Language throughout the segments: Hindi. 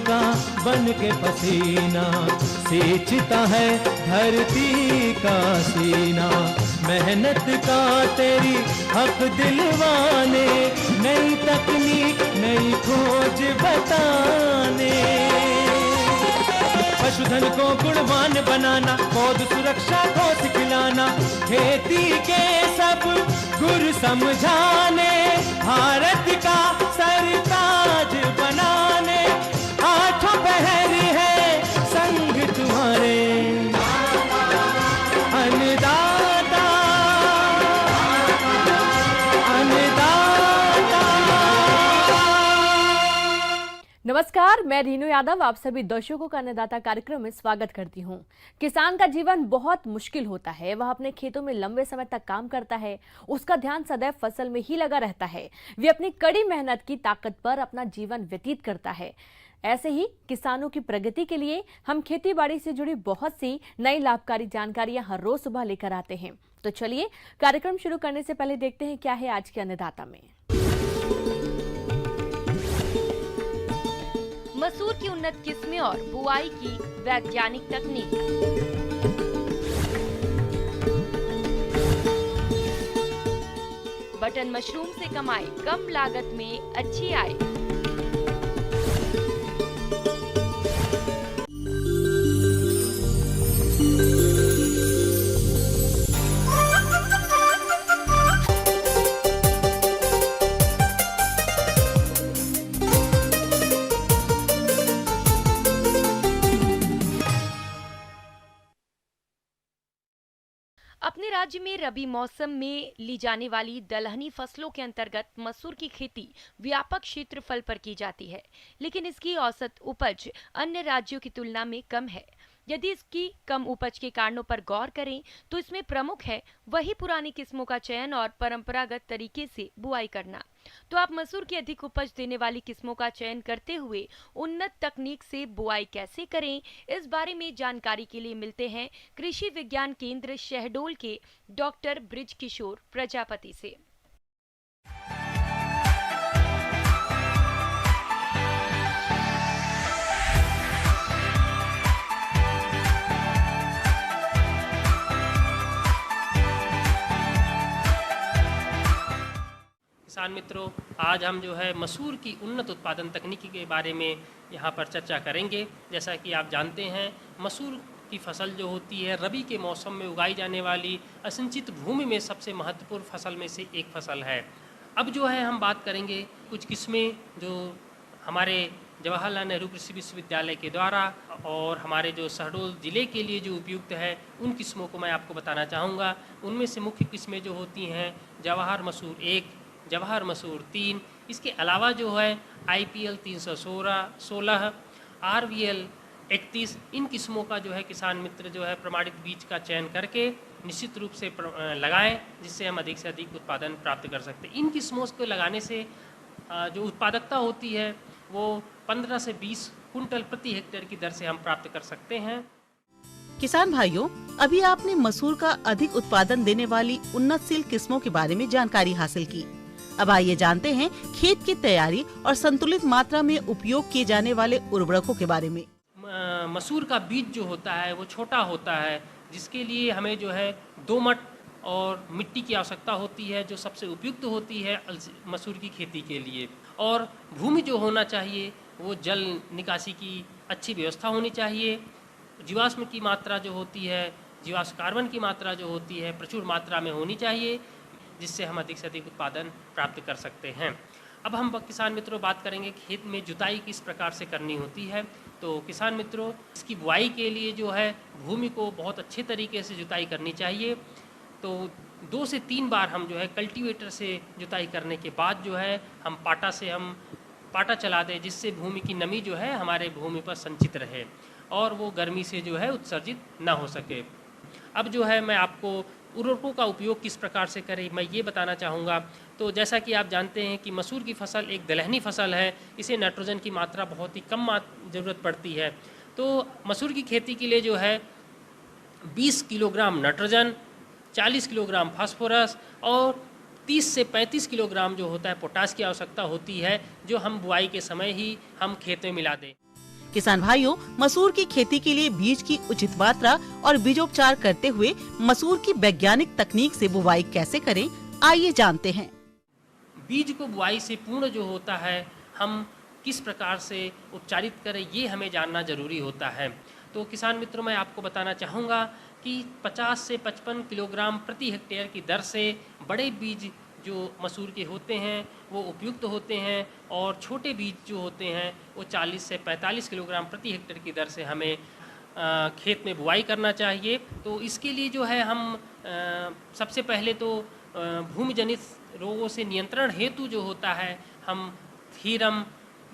का बन के पसीना, सींचता है धरती का सीना। मेहनत का तेरी हक दिलवाने, नई तकनीक नई खोज बताने। पशुधन को गुणवान बनाना, पौध सुरक्षा को सिखलाना, खेती के सब गुर समझाने, भारत का सरताज बनाने। आठों पहर है संग तुम्हारे अन्नदाता, अन्नदाता। नमस्कार, मैं रीनू यादव आप सभी दर्शकों का अन्नदाता कार्यक्रम में स्वागत करती हूं। किसान का जीवन बहुत मुश्किल होता है। वह अपने खेतों में लंबे समय तक काम करता है, उसका ध्यान सदैव फसल में ही लगा रहता है। वे अपनी कड़ी मेहनत की ताकत पर अपना जीवन व्यतीत करता है। ऐसे ही किसानों की प्रगति के लिए हम खेती बाड़ी से जुड़ी बहुत सी नई लाभकारी जानकारियां हर रोज सुबह लेकर आते हैं। तो चलिए कार्यक्रम शुरू करने से पहले देखते हैं क्या है आज के अन्नदाता में। मसूर की उन्नत किस्में और बुआई की वैज्ञानिक तकनीक। बटन मशरूम से कमाए कम लागत में अच्छी आय। अपने राज्य में रबी मौसम में ली जाने वाली दलहनी फसलों के अंतर्गत मसूर की खेती व्यापक क्षेत्रफल पर की जाती है, लेकिन इसकी औसत उपज अन्य राज्यों की तुलना में कम है। यदि इसकी कम उपज के कारणों पर गौर करें तो इसमें प्रमुख है वही पुरानी किस्मों का चयन और परंपरागत तरीके से बुआई करना। तो आप मसूर की अधिक उपज देने वाली किस्मों का चयन करते हुए उन्नत तकनीक से बुआई कैसे करें, इस बारे में जानकारी के लिए मिलते हैं कृषि विज्ञान केंद्र शहडोल के डॉक्टर ब्रिज किशोर प्रजापति से। किसान मित्रों, आज हम जो है मसूर की उन्नत उत्पादन तकनीकी के बारे में यहाँ पर चर्चा करेंगे। जैसा कि आप जानते हैं, मसूर की फसल जो होती है रबी के मौसम में उगाई जाने वाली असिंचित भूमि में सबसे महत्वपूर्ण फसल में से एक फसल है। अब जो है हम बात करेंगे कुछ किस्में जो हमारे जवाहरलाल नेहरू कृषि विश्वविद्यालय के द्वारा और हमारे जो शहडोल ज़िले के लिए जो उपयुक्त है, उन किस्मों को मैं आपको बताना चाहूँगा। उनमें से मुख्य किस्में जो होती हैं जवाहर मसूर 1, जवाहर मसूर 3, इसके अलावा जो है IPL 316, RVL 31, इन किस्मों का जो है किसान मित्र जो है प्रमाणित बीज का चयन करके निश्चित रूप से लगाएं, जिससे हम अधिक से अधिक उत्पादन प्राप्त कर सकते हैं। इन किस्मों को लगाने से जो उत्पादकता होती है वो 15 से 20 कुंटल प्रति हेक्टेयर की दर से हम प्राप्त कर सकते हैं। किसान भाइयों, अभी आपने मसूर का अधिक उत्पादन देने वाली उन्नतशील किस्मों के बारे में जानकारी हासिल की। अब आइए जानते हैं खेत की तैयारी और संतुलित मात्रा में उपयोग किए जाने वाले उर्वरकों के बारे में। मसूर का बीज जो होता है वो छोटा होता है, जिसके लिए हमें जो है दोमट और मिट्टी की आवश्यकता होती है, जो सबसे उपयुक्त होती है मसूर की खेती के लिए। और भूमि जो होना चाहिए वो जल निकासी की अच्छी व्यवस्था होनी चाहिए। जीवाश्म की मात्रा जो होती है, जीवाश्म कार्बन की मात्रा जो होती है प्रचुर मात्रा में होनी चाहिए, जिससे हम अधिक से अधिक उत्पादन प्राप्त कर सकते हैं। अब हम किसान मित्रों बात करेंगे खेत में जुताई किस प्रकार से करनी होती है। तो किसान मित्रों, इसकी बुआई के लिए जो है भूमि को बहुत अच्छे तरीके से जुताई करनी चाहिए। तो 2 से 3 बार हम जो है कल्टीवेटर से जुताई करने के बाद जो है हम पाटा चला दें, जिससे भूमि की नमी जो है हमारे भूमि पर संचित रहे और वो गर्मी से जो है उत्सर्जित ना हो सके। अब जो है मैं आपको उर्वरकों का उपयोग किस प्रकार से करें मैं ये बताना चाहूँगा। तो जैसा कि आप जानते हैं कि मसूर की फसल एक दलहनी फसल है, इसे नाइट्रोजन की मात्रा बहुत ही कम ज़रूरत पड़ती है। तो मसूर की खेती के लिए जो है 20 किलोग्राम नाइट्रोजन, 40 किलोग्राम फास्फोरस और 30 से 35 किलोग्राम जो होता है पोटाश की आवश्यकता होती है, जो हम बुआई के समय ही हम खेत में मिला दें। किसान भाइयों, मसूर की खेती के लिए बीज की उचित मात्रा और बीजोपचार करते हुए मसूर की वैज्ञानिक तकनीक से बुवाई कैसे करें, आइए जानते हैं। बीज को बुआई से पूर्ण जो होता है, हम किस प्रकार से उपचारित करें, ये हमें जानना जरूरी होता है। तो किसान मित्रों, मैं आपको बताना चाहूँगा कि 50 से 55 किलोग्राम प्रति हेक्टेयर की दर से बड़े बीज जो मसूर के होते हैं वो उपयुक्त होते हैं, और छोटे बीज जो होते हैं वो 40 से 45 किलोग्राम प्रति हेक्टेयर की दर से हमें खेत में बुआई करना चाहिए। तो इसके लिए जो है हम सबसे पहले तो भूमि जनित रोगों से नियंत्रण हेतु जो होता है, हम थीरम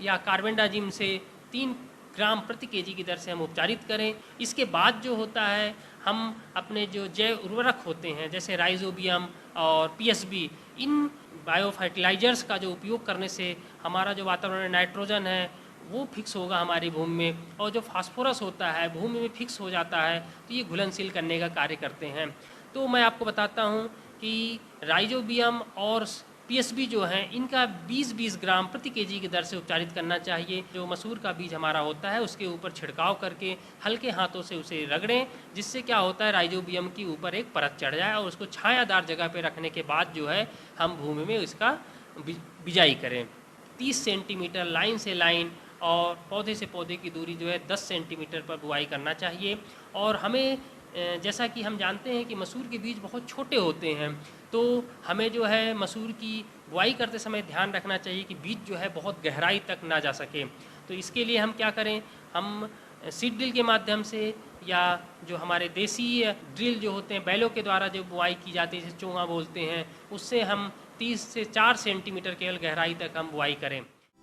या कार्बेंडाजिम से 3 ग्राम प्रति केजी की दर से हम उपचारित करें। इसके बाद जो होता है, हम अपने जो जैव उर्वरक होते हैं जैसे राइजोबियम और पीएसबी, इन बायो फर्टिलाइजर्स का जो उपयोग करने से हमारा जो वातावरण में नाइट्रोजन है वो फिक्स होगा हमारी भूमि में, और जो फास्फोरस होता है भूमि में फिक्स हो जाता है, तो ये घुलनशील करने का कार्य करते हैं। तो मैं आपको बताता हूँ कि राइजोबियम और पीएसबी जो हैं, इनका 20-20 ग्राम प्रति केजी की दर से उपचारित करना चाहिए। जो मसूर का बीज हमारा होता है उसके ऊपर छिड़काव करके हल्के हाथों से उसे रगड़ें, जिससे क्या होता है, राइजोबियम की ऊपर एक परत चढ़ जाए, और उसको छायादार जगह पे रखने के बाद जो है हम भूमि में इसका बिजाई करें। 30 सेंटीमीटर लाइन से लाइन और पौधे से पौधे की दूरी जो है 10 सेंटीमीटर पर बुआई करना चाहिए। और हमें जैसा कि हम जानते हैं कि मसूर के बीज बहुत छोटे होते हैं, तो हमें जो है मसूर की बुआई करते समय ध्यान रखना चाहिए कि बीज जो है बहुत गहराई तक ना जा सके। तो इसके लिए हम क्या करें, हम सीड ड्रिल के माध्यम से या जो हमारे देसी ड्रिल जो होते हैं बैलों के द्वारा जो बुआई की जाती है, जिसे चोंगा बोलते हैं, उससे हम 30 से 4 सेंटीमीटर केवल गहराई तक हम बुआई करें।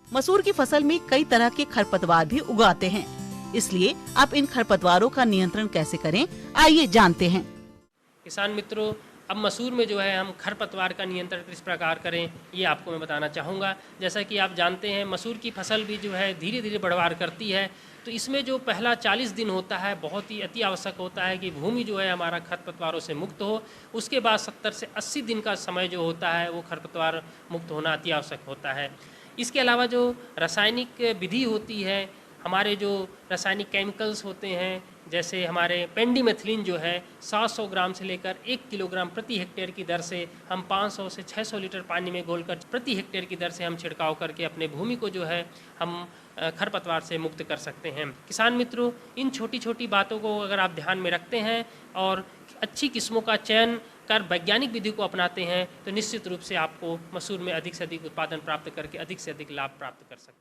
मसूर की फसल में कई तरह के खरपतवार भी उगाते हैं, इसलिए आप इन खरपतवारों का नियंत्रण कैसे करें, आइए जानते हैं। किसान मित्रों, अब मसूर में जो है हम खरपतवार का नियंत्रण किस प्रकार करें, ये आपको मैं बताना चाहूँगा। जैसा कि आप जानते हैं, मसूर की फसल भी जो है धीरे धीरे बढ़वार करती है, तो इसमें जो पहला 40 दिन होता है बहुत ही अति आवश्यक होता है कि भूमि जो है हमारा खरपतवारों से मुक्त हो। उसके बाद 70 से 80 दिन का समय जो होता है वो खरपतवार मुक्त होना अति आवश्यक होता है। इसके अलावा जो रासायनिक विधि होती है, हमारे जो रासायनिक केमिकल्स होते हैं, जैसे हमारे पेंडिमेथिलीन जो है 700 ग्राम से लेकर 1 किलोग्राम प्रति हेक्टेयर की दर से हम 500 से 600 लीटर पानी में घोलकर प्रति हेक्टेयर की दर से हम छिड़काव करके अपने भूमि को जो है हम खरपतवार से मुक्त कर सकते हैं। किसान मित्रों, इन छोटी छोटी बातों को अगर आप ध्यान में रखते हैं और अच्छी किस्मों का चयन कर वैज्ञानिक विधि को अपनाते हैं, तो निश्चित रूप से आपको मसूर में अधिक से अधिक उत्पादन प्राप्त करके अधिक से अधिक लाभ प्राप्त कर सकते हैं।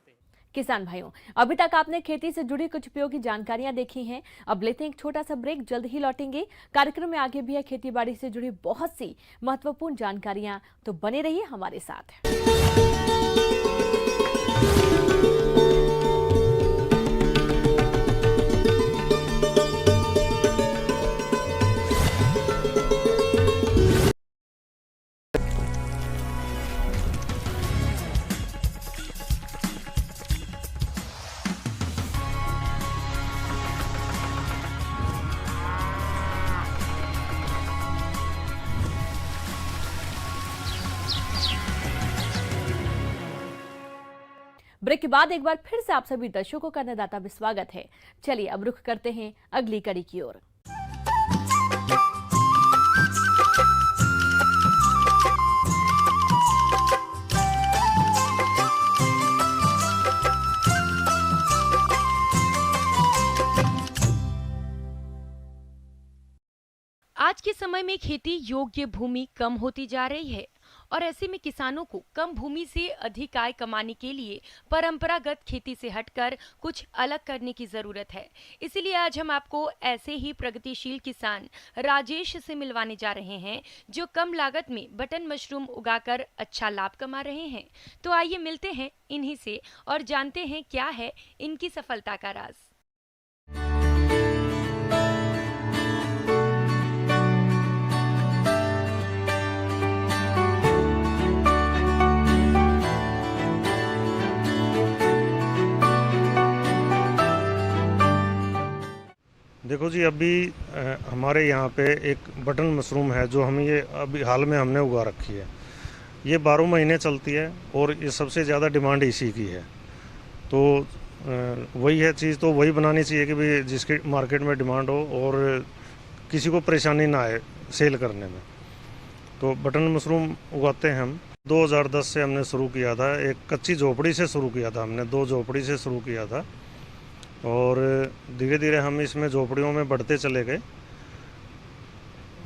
किसान भाइयों, अभी तक आपने खेती से जुड़ी कुछ उपयोगी जानकारियां देखी हैं। अब लेते हैं एक छोटा सा ब्रेक, जल्द ही लौटेंगे। कार्यक्रम में आगे भी है खेती बाड़ी से जुड़ी बहुत सी महत्वपूर्ण जानकारियां, तो बने रहिए हमारे साथ। ब्रेक के बाद एक बार फिर से आप सभी दर्शकों का अन्नदाता में स्वागत है। चलिए अब रुख करते हैं अगली कड़ी की ओर। आज के समय में खेती योग्य भूमि कम होती जा रही है, और ऐसे में किसानों को कम भूमि से अधिक आय कमाने के लिए परंपरागत खेती से हटकर कुछ अलग करने की जरूरत है। इसीलिए आज हम आपको ऐसे ही प्रगतिशील किसान राजेश से मिलवाने जा रहे हैं, जो कम लागत में बटन मशरूम उगाकर अच्छा लाभ कमा रहे हैं। तो आइए मिलते हैं इन्हीं से और जानते हैं क्या है इनकी सफलता का राज। देखो जी, अभी हमारे यहाँ पे एक बटन मशरूम है जो हम ये अभी हाल में हमने उगा रखी है। ये 12 महीने चलती है और ये सबसे ज़्यादा डिमांड इसी की है। तो वही है चीज़, तो वही बनानी चाहिए कि भाई जिसकी मार्केट में डिमांड हो और किसी को परेशानी ना आए सेल करने में। तो बटन मशरूम उगाते हैं हम। 2010 से हमने शुरू किया था, एक कच्ची झोपड़ी से शुरू किया था हमने, 2 झोपड़ी से शुरू किया था और धीरे धीरे हम इसमें झोपड़ियों में बढ़ते चले गए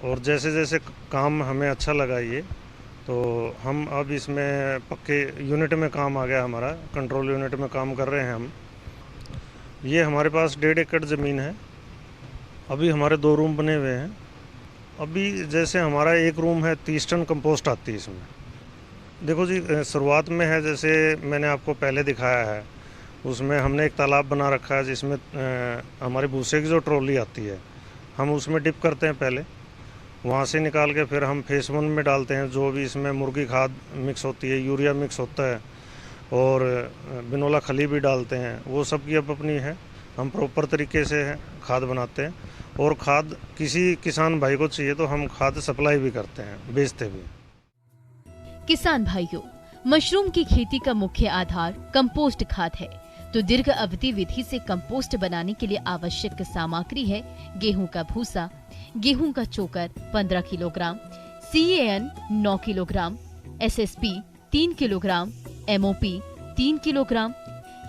और जैसे जैसे काम हमें अच्छा लगा ये, तो हम अब इसमें पक्के यूनिट में काम आ गया हमारा, कंट्रोल यूनिट में काम कर रहे हैं हम। ये हमारे पास 1.5 एकड़ ज़मीन है। अभी हमारे 2 रूम बने हुए हैं। अभी जैसे हमारा एक रूम है, 30 टन कंपोस्ट आती है इसमें। देखो जी, शुरुआत में है जैसे मैंने आपको पहले दिखाया है, उसमें हमने एक तालाब बना रखा है जिसमें हमारी भूसे की जो ट्रॉली आती है हम उसमें डिप करते हैं पहले, वहाँ से निकाल के फिर हम फेस 1 में डालते हैं। जो भी इसमें मुर्गी खाद मिक्स होती है, यूरिया मिक्स होता है और बिनोला खली भी डालते हैं, वो सब की अब अपनी है। हम प्रॉपर तरीके से खाद बनाते हैं और खाद किसी किसान भाई को चाहिए तो हम खाद सप्लाई भी करते हैं, बेचते भी। किसान भाइयों, मशरूम की खेती का मुख्य आधार कंपोस्ट खाद है। तो दीर्घ अवधि विधि से कंपोस्ट बनाने के लिए आवश्यक सामग्री है गेहूं का भूसा, गेहूं का चोकर 15 kilogram, CAN 9 kilogram, SSP 3 kilogram, MOP 3 kilogram,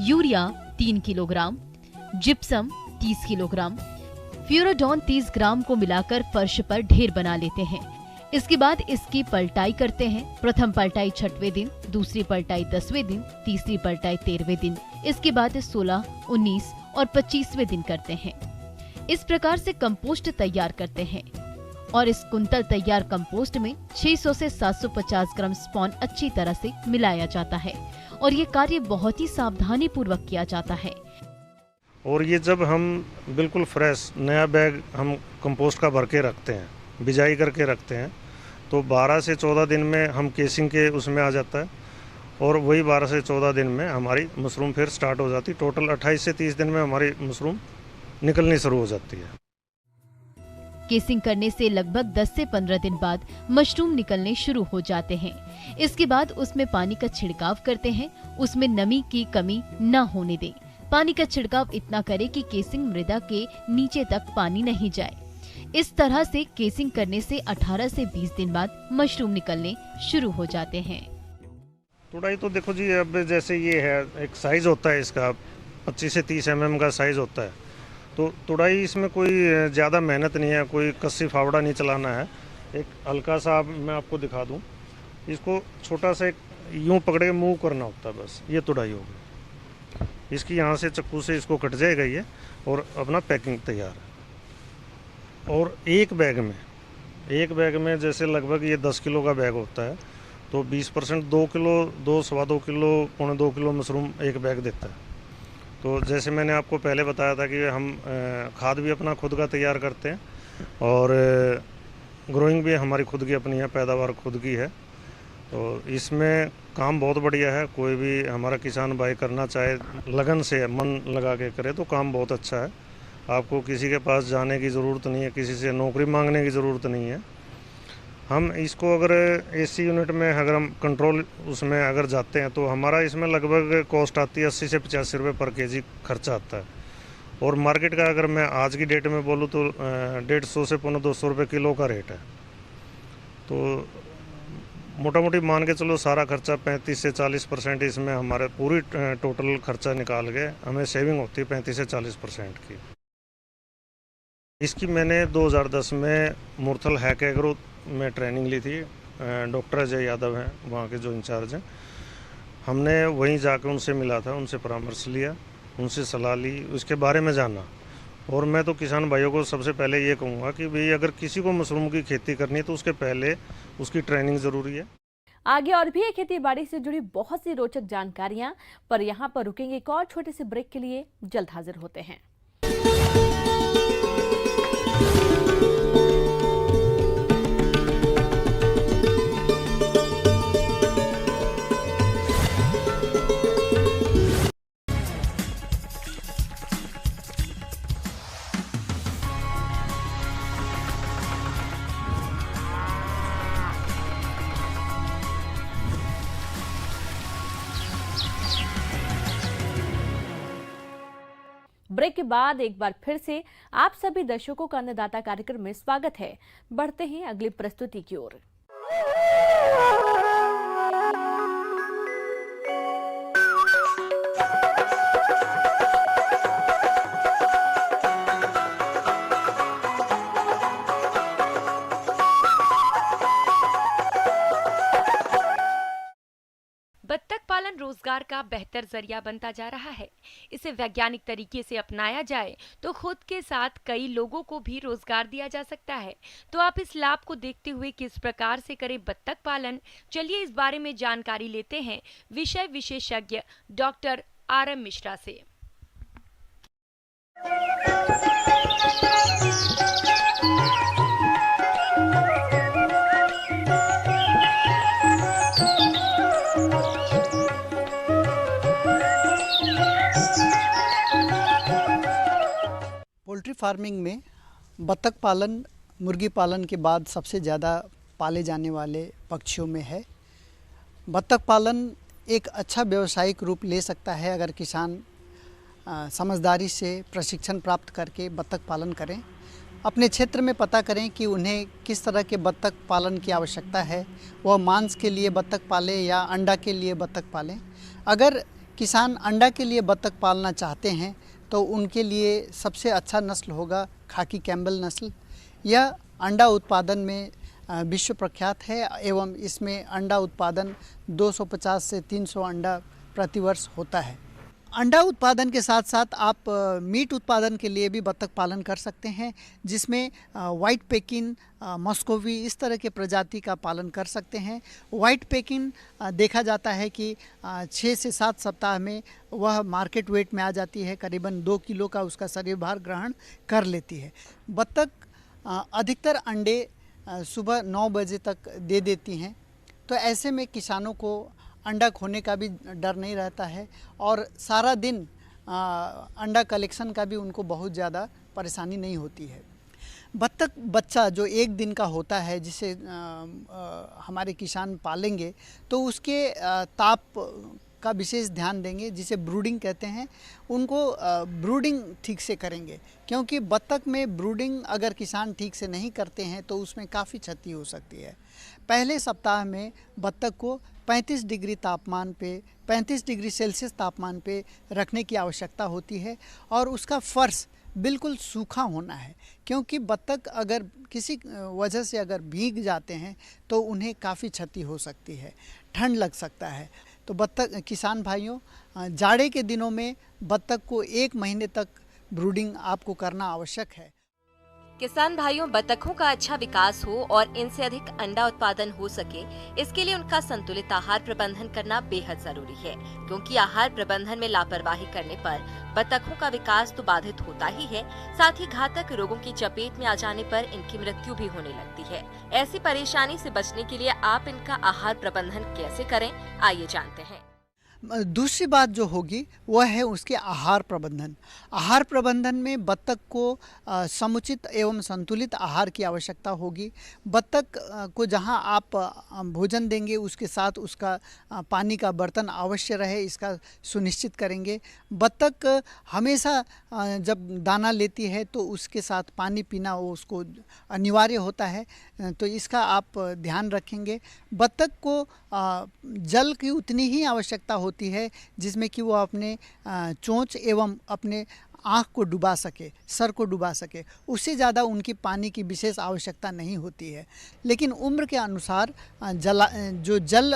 urea 3 kilogram, gypsum 30 kilogram, Furadan 30 gram को मिलाकर फर्श पर ढेर बना लेते हैं। इसके बाद इसकी पलटाई करते हैं। प्रथम पलटाई 6वें दिन, दूसरी पलटाई 10वें दिन, तीसरी पलटाई 13वें दिन, इसके बाद 16, 19 और 25वें दिन करते हैं। इस प्रकार से कंपोस्ट तैयार करते हैं और इस कुंतल तैयार कंपोस्ट में 600 से 750 ग्राम स्पॉन अच्छी तरह से मिलाया जाता है और ये कार्य बहुत ही सावधानी पूर्वक किया जाता है। और ये जब हम बिल्कुल फ्रेश नया बैग हम कंपोस्ट का भर के रखते हैं, बिजाई करके रखते हैं, तो 12 से 14 दिन में हम केसिंग के उसमें आ जाता है और वही 12 से 14 दिन में हमारी मशरूम फिर स्टार्ट हो जाती है। टोटल 28 से 30 दिन में हमारी मशरूम निकलनी शुरू हो जाती है। केसिंग करने से लगभग 10 से 15 दिन बाद मशरूम निकलने शुरू हो जाते हैं। इसके बाद उसमें पानी का छिड़काव करते हैं, उसमें नमी की कमी न होने दें। पानी का छिड़काव इतना करें कि केसिंग मृदा के नीचे तक पानी नहीं जाए। इस तरह से केसिंग करने से 18 से 20 दिन बाद मशरूम निकलने शुरू हो जाते हैं। तुड़ाई तो देखो जी, अब जैसे ये है एक साइज होता है इसका, 25 से 30 mm का साइज होता है। तो तुड़ाई इसमें कोई ज़्यादा मेहनत नहीं है, कोई कस्सी फावड़ा नहीं चलाना है। एक हल्का सा मैं आपको दिखा दूं, इसको छोटा सा एक यूँ पकड़ के मूव करना होता है, बस ये तुड़ाई होगी। इसकी यहाँ से चक्कू से इसको कट जाएगा ये और अपना पैकिंग तैयार है। और एक बैग में जैसे लगभग ये 10 किलो का बैग होता है, तो 20% 2 किलो, 2-2.25 किलो, 2.25 किलो मशरूम एक बैग देता है। तो जैसे मैंने आपको पहले बताया था कि हम खाद भी अपना खुद का तैयार करते हैं और ग्रोइंग भी हमारी खुद की अपनी है, पैदावार खुद की है। तो इसमें काम बहुत बढ़िया है। कोई भी हमारा किसान भाई करना चाहे, लगन से मन लगा के करे तो काम बहुत अच्छा है। आपको किसी के पास जाने की ज़रूरत नहीं है, किसी से नौकरी मांगने की ज़रूरत नहीं है। हम इसको अगर AC यूनिट में अगर हम कंट्रोल उसमें अगर जाते हैं तो हमारा इसमें लगभग कॉस्ट आती है 80 से 85 रुपये पर केजी खर्चा आता है। और मार्केट का अगर मैं आज की डेट में बोलूँ तो 150 से 200 रुपये किलो का रेट है। तो मोटा मोटी मान के चलो सारा खर्चा 35 से 40% इसमें हमारे पूरी टोटल खर्चा निकाल के हमें सेविंग होती है 35 से 40% की। इसकी मैंने 2010 में मुरथल हैक एग्रो में ट्रेनिंग ली थी। डॉक्टर अजय यादव हैं वहाँ के जो इंचार्ज हैं। हमने वहीं जाकर उनसे मिला था, उनसे परामर्श लिया, उनसे सलाह ली, उसके बारे में जाना। और मैं तो किसान भाइयों को सबसे पहले ये कहूँगा कि भाई अगर किसी को मशरूम की खेती करनी है तो उसके पहले उसकी ट्रेनिंग ज़रूरी है। आगे और भी खेती बाड़ी से जुड़ी बहुत सी रोचक जानकारियां, पर यहाँ पर रुकेंगे एक और छोटे से ब्रेक के लिए। जल्द हाजिर होते हैं। ब्रेक के बाद एक बार फिर से आप सभी दर्शकों का अन्नदाता कार्यक्रम में स्वागत है। बढ़ते हैं अगली प्रस्तुति की ओर। बत्तख पालन रोजगार का बेहतर जरिया बनता जा रहा है। इसे वैज्ञानिक तरीके से अपनाया जाए तो खुद के साथ कई लोगों को भी रोजगार दिया जा सकता है। तो आप इस लाभ को देखते हुए किस प्रकार से करें बत्तख पालन, चलिए इस बारे में जानकारी लेते हैं विषय विशेषज्ञ डॉक्टर RM मिश्रा से। पोल्ट्री फार्मिंग में बत्तख पालन मुर्गी पालन के बाद सबसे ज़्यादा पाले जाने वाले पक्षियों में है। बत्तख पालन एक अच्छा व्यावसायिक रूप ले सकता है अगर किसान समझदारी से प्रशिक्षण प्राप्त करके बत्तख पालन करें। अपने क्षेत्र में पता करें कि उन्हें किस तरह के बत्तख पालन की आवश्यकता है, वह मांस के लिए बत्तख पालें या अंडा के लिए बत्तख पालें। अगर किसान अंडा के लिए बत्तख पालना चाहते हैं तो उनके लिए सबसे अच्छा नस्ल होगा खाकी कैम्बल नस्ल। यह अंडा उत्पादन में विश्व प्रख्यात है एवं इसमें अंडा उत्पादन 250 से 300 अंडा प्रतिवर्ष होता है। अंडा उत्पादन के साथ साथ आप मीट उत्पादन के लिए भी बत्तख पालन कर सकते हैं, जिसमें वाइट पेकिन, मस्कोवी इस तरह के प्रजाति का पालन कर सकते हैं। वाइट पेकिन देखा जाता है कि 6 से 7 सप्ताह में वह मार्केट वेट में आ जाती है, करीबन 2 किलो का उसका शरीर भार ग्रहण कर लेती है। बत्तख अधिकतर अंडे सुबह 9 बजे तक दे देती हैं, तो ऐसे में किसानों को अंडा खोने का भी डर नहीं रहता है और सारा दिन अंडा कलेक्शन का भी उनको बहुत ज़्यादा परेशानी नहीं होती है। बत्तख बच्चा जो 1 दिन का होता है जिसे हमारे किसान पालेंगे तो उसके ताप का विशेष ध्यान देंगे, जिसे ब्रूडिंग कहते हैं। उनको ब्रूडिंग ठीक से करेंगे, क्योंकि बत्तख में ब्रूडिंग अगर किसान ठीक से नहीं करते हैं तो उसमें काफ़ी क्षति हो सकती है। पहले सप्ताह में बत्तख को 35 डिग्री तापमान पे 35 डिग्री सेल्सियस तापमान पे रखने की आवश्यकता होती है और उसका फर्श बिल्कुल सूखा होना है, क्योंकि बत्तख अगर किसी वजह से अगर भीग जाते हैं तो उन्हें काफ़ी क्षति हो सकती है, ठंड लग सकता है। तो बत्तख किसान भाइयों, जाड़े के दिनों में बत्तख को 1 महीने तक ब्रूडिंग आपको करना आवश्यक है। किसान भाइयों, बतखों का अच्छा विकास हो और इनसे अधिक अंडा उत्पादन हो सके, इसके लिए उनका संतुलित आहार प्रबंधन करना बेहद जरूरी है, क्योंकि आहार प्रबंधन में लापरवाही करने पर बतखों का विकास तो बाधित होता ही है, साथ ही घातक रोगों की चपेट में आ जाने पर इनकी मृत्यु भी होने लगती है। ऐसी परेशानी से बचने के लिए आप इनका आहार प्रबंधन कैसे करें, आइए जानते हैं। दूसरी बात जो होगी वह है उसके आहार प्रबंधन। आहार प्रबंधन में बत्तख को समुचित एवं संतुलित आहार की आवश्यकता होगी। बत्तख को जहां आप भोजन देंगे उसके साथ उसका पानी का बर्तन अवश्य रहे, इसका सुनिश्चित करेंगे। बत्तख हमेशा जब दाना लेती है तो उसके साथ पानी पीना वो उसको अनिवार्य होता है, तो इसका आप ध्यान रखेंगे। बत्तख को जल की उतनी ही आवश्यकता होती है जिसमें कि वो अपने चोंच एवं अपने आँख को डुबा सके, सर को डुबा सके, उससे ज़्यादा उनकी पानी की विशेष आवश्यकता नहीं होती है। लेकिन उम्र के अनुसार जो जल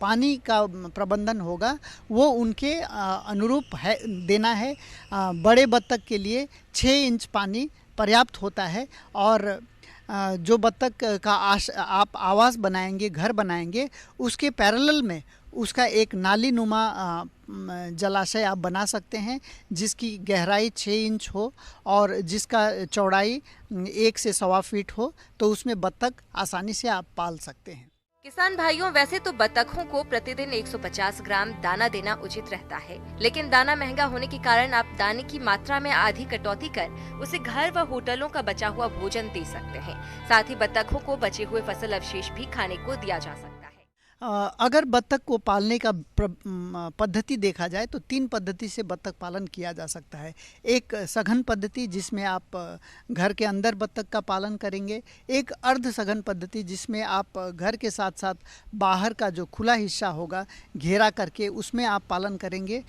पानी का प्रबंधन होगा वो उनके अनुरूप है देना है। बड़े बत्तख के लिए 6 इंच पानी पर्याप्त होता है और जो बत्तख का आप आवास बनाएंगे, घर बनाएंगे, उसके पैरेलल में उसका एक नाली नुमा जलाशय आप बना सकते हैं, जिसकी गहराई 6 इंच हो और जिसका चौड़ाई 1 से 1.25 फीट हो, तो उसमें बत्तख आसानी से आप पाल सकते हैं। किसान भाइयों, वैसे तो बतखों को प्रतिदिन 150 ग्राम दाना देना उचित रहता है, लेकिन दाना महंगा होने के कारण आप दाने की मात्रा में आधी कटौती कर उसे घर व होटलों का बचा हुआ भोजन दे सकते हैं। साथ ही बतखों को बचे हुए फसल अवशेष भी खाने को दिया जा सकता है। अगर बत्तख को पालने का पद्धति देखा जाए तो 3 पद्धति से बत्तख पालन किया जा सकता है। एक सघन पद्धति जिसमें आप घर के अंदर बत्तख का पालन करेंगे, एक अर्ध सघन पद्धति जिसमें आप घर के साथ साथ बाहर का जो खुला हिस्सा होगा घेरा करके उसमें आप पालन करेंगे।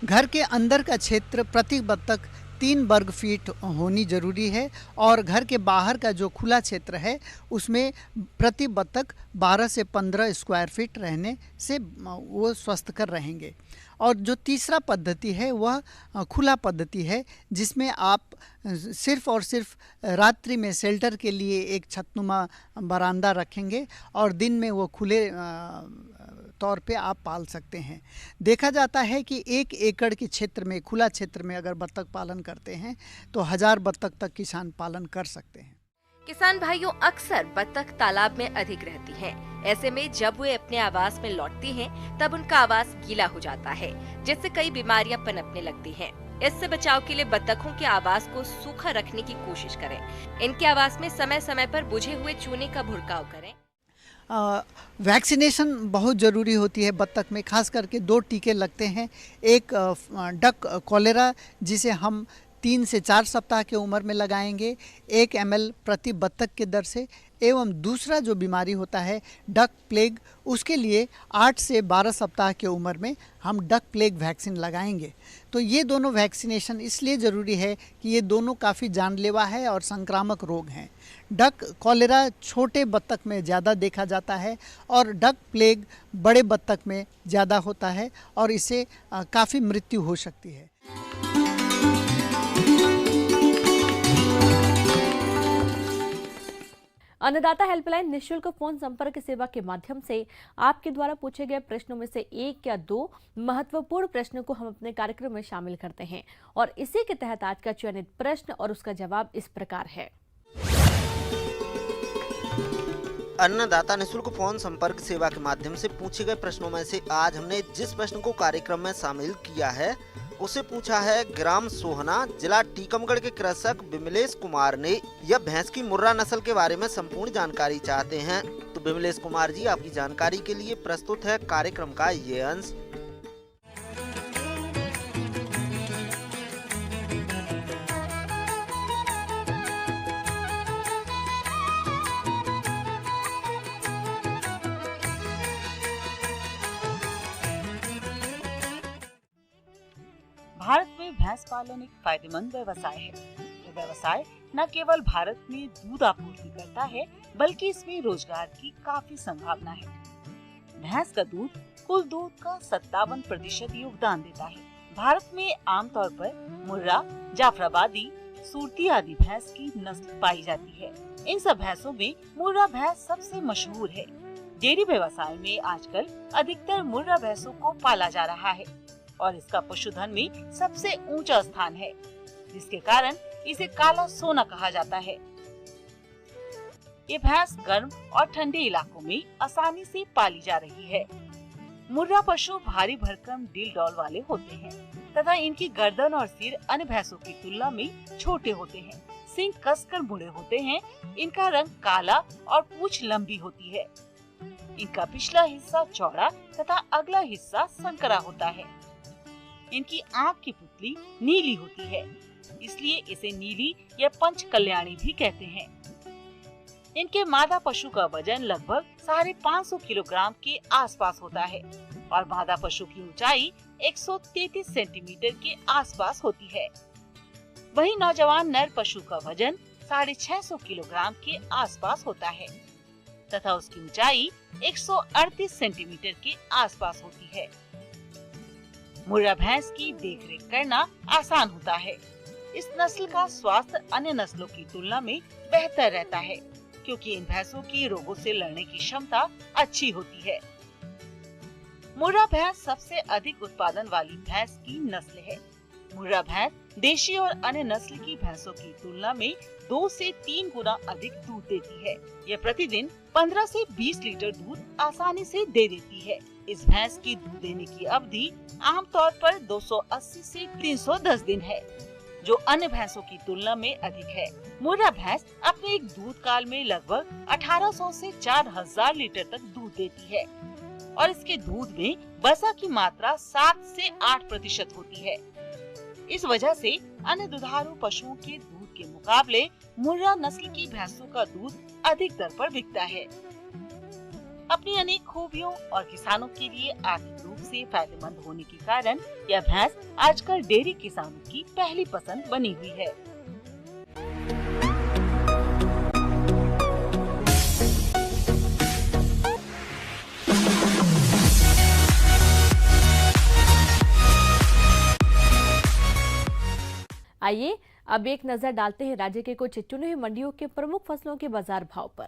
घर के अंदर का क्षेत्र प्रति बत्तख 3 वर्ग फीट होनी जरूरी है और घर के बाहर का जो खुला क्षेत्र है उसमें प्रति बत्तख 12 से 15 स्क्वायर फीट रहने से वो स्वस्थकर रहेंगे। और जो तीसरा पद्धति है वह खुला पद्धति है जिसमें आप सिर्फ और सिर्फ रात्रि में शेल्टर के लिए एक छतनुमा बरामदा रखेंगे और दिन में वो खुले तौर पे आप पाल सकते हैं। देखा जाता है कि 1 एकड़ के क्षेत्र में, खुला क्षेत्र में अगर बत्तख पालन करते हैं तो 1000 बत्तख तक किसान पालन कर सकते हैं। किसान भाइयों, अक्सर बत्तख तालाब में अधिक रहती हैं। ऐसे में जब वे अपने आवास में लौटती हैं, तब उनका आवास गीला हो जाता है, जिससे कई बीमारियां पनपने लगती हैं। इससे बचाव के लिए बत्तखों के आवास को सूखा रखने की कोशिश करें। इनके आवास में समय समय पर बुझे हुए चूने का भुड़काव करें। वैक्सीनेशन बहुत ज़रूरी होती है बत्तख में, खास करके 2 टीके लगते हैं। एक डक कॉलेरा जिसे हम 3 से 4 सप्ताह की उम्र में लगाएंगे 1 ml प्रति बत्तख के दर से, एवं दूसरा जो बीमारी होता है डक प्लेग, उसके लिए 8 से 12 सप्ताह की उम्र में हम डक प्लेग वैक्सीन लगाएंगे। तो ये दोनों वैक्सीनेशन इसलिए ज़रूरी है कि ये दोनों काफ़ी जानलेवा है और संक्रामक रोग हैं। डक कॉलेरा छोटे बत्तख में ज़्यादा देखा जाता है और डक प्लेग बड़े बत्तख में ज़्यादा होता है और इससे काफ़ी मृत्यु हो सकती है। अन्नदाता हेल्पलाइन निःशुल्क फोन संपर्क सेवा के माध्यम से आपके द्वारा पूछे गए प्रश्नों में से 1 या 2 महत्वपूर्ण प्रश्नों को हम अपने कार्यक्रम में शामिल करते हैं और इसी के तहत आज का चयनित प्रश्न और उसका जवाब इस प्रकार है। अन्नदाता निःशुल्क फोन संपर्क सेवा के माध्यम से पूछे गए प्रश्नों में से आज हमने जिस प्रश्न को कार्यक्रम में शामिल किया है उसे पूछा है ग्राम सोहना, जिला टीकमगढ़ के कृषक विमलेश कुमार ने। यह भैंस की मुर्रा नस्ल के बारे में संपूर्ण जानकारी चाहते हैं। तो विमलेश कुमार जी, आपकी जानकारी के लिए प्रस्तुत है कार्यक्रम का ये अंश। भारत में भैंस पालन एक फायदेमंद व्यवसाय है। यह व्यवसाय न केवल भारत में दूध आपूर्ति करता है, बल्कि इसमें रोजगार की काफी संभावना है। भैंस का दूध कुल दूध का 57% योगदान देता है। भारत में आमतौर पर मुर्रा, जाफराबादी, सूरती आदि भैंस की नस्ल पाई जाती है। इन सब भैंसों में मुर्रा भैंस सबसे मशहूर है। डेयरी व्यवसाय में आजकल अधिकतर मुर्रा भैंसों को पाला जा रहा है और इसका पशुधन में सबसे ऊंचा स्थान है, जिसके कारण इसे काला सोना कहा जाता है। ये भैंस गर्म और ठंडे इलाकों में आसानी से पाली जा रही है। मुर्रा पशु भारी भरकम डील डॉल वाले होते हैं तथा इनकी गर्दन और सिर अन्य भैंसों की तुलना में छोटे होते हैं। सींग कसकर मुड़े होते हैं। इनका रंग काला और पूंछ लंबी होती है। इनका पिछला हिस्सा चौड़ा तथा अगला हिस्सा संकरा होता है। इनकी आँख की पुतली नीली होती है, इसलिए इसे नीली या पंच कल्याणी भी कहते हैं। इनके मादा पशु का वजन लगभग 550 किलोग्राम के आसपास होता है और मादा पशु की ऊंचाई 133 सेंटीमीटर के आसपास होती है। वहीं नौजवान नर पशु का वजन 650 किलोग्राम के आसपास होता है तथा उसकी ऊंचाई 138 सेंटीमीटर के आसपास होती है। मुर्रा भैंस की देखरेख करना आसान होता है। इस नस्ल का स्वास्थ्य अन्य नस्लों की तुलना में बेहतर रहता है, क्योंकि इन भैंसों की रोगों से लड़ने की क्षमता अच्छी होती है। मुर्रा भैंस सबसे अधिक उत्पादन वाली भैंस की नस्ल है। मुर्रा भैंस देशी और अन्य नस्ल की भैंसों की तुलना में 2 से 3 गुना अधिक दूध देती है। यह प्रतिदिन 15 से 20 लीटर दूध आसानी से दे देती है। इस भैंस की दूध देने की अवधि आमतौर पर 280 से 310 दिन है, जो अन्य भैंसों की तुलना में अधिक है। मुर्रा भैंस अपने एक दूध काल में लगभग 1800 से 4000 लीटर तक दूध देती है। और इसके दूध में वसा की मात्रा 7 से 8% होती है। इस वजह से अन्य दुधारू पशुओं के दूध के मुकाबले मुर्रा नस्ल की भैंसों का दूध अधिक दर पर बिकता है। अपनी अनेक खूबियों और किसानों के लिए आर्थिक रूप से फायदेमंद होने के कारण यह भैंस आजकल डेयरी किसानों की पहली पसंद बनी हुई है। आइए अब एक नजर डालते हैं राज्य के कुछ चुनी हुई मंडियों के प्रमुख फसलों के बाजार भाव पर।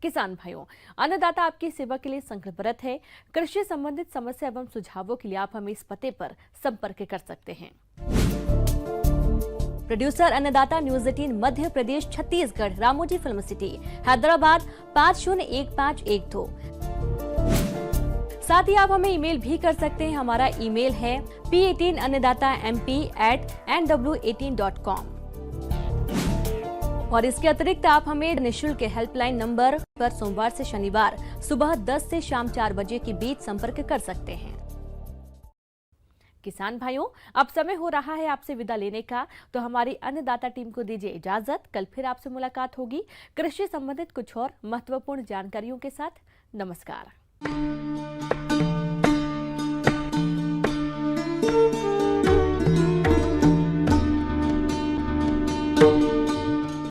किसान भाइयों, अन्नदाता आपकी सेवा के लिए संकल्परत है। कृषि संबंधित समस्या एवं सुझावों के लिए आप हमें इस पते पर संपर्क कर सकते हैं। प्रोड्यूसर अन्नदाता news 18 Madhya Pradesh Chhattisgarh, Ramoji film city, Hyderabad 501512। साथ ही आप हमें ईमेल भी कर सकते हैं। हमारा ईमेल है p18annadatamp@nw18.com। और इसके अतिरिक्त आप हमें निःशुल्क हेल्पलाइन नंबर पर सोमवार से शनिवार सुबह 10 से शाम 4 बजे के बीच संपर्क कर सकते हैं। किसान भाइयों, अब समय हो रहा है आपसे विदा लेने का, तो हमारी अन्नदाता टीम को दीजिए इजाजत। कल फिर आपसे मुलाकात होगी कृषि संबंधित कुछ और महत्वपूर्ण जानकारियों के साथ। नमस्कार।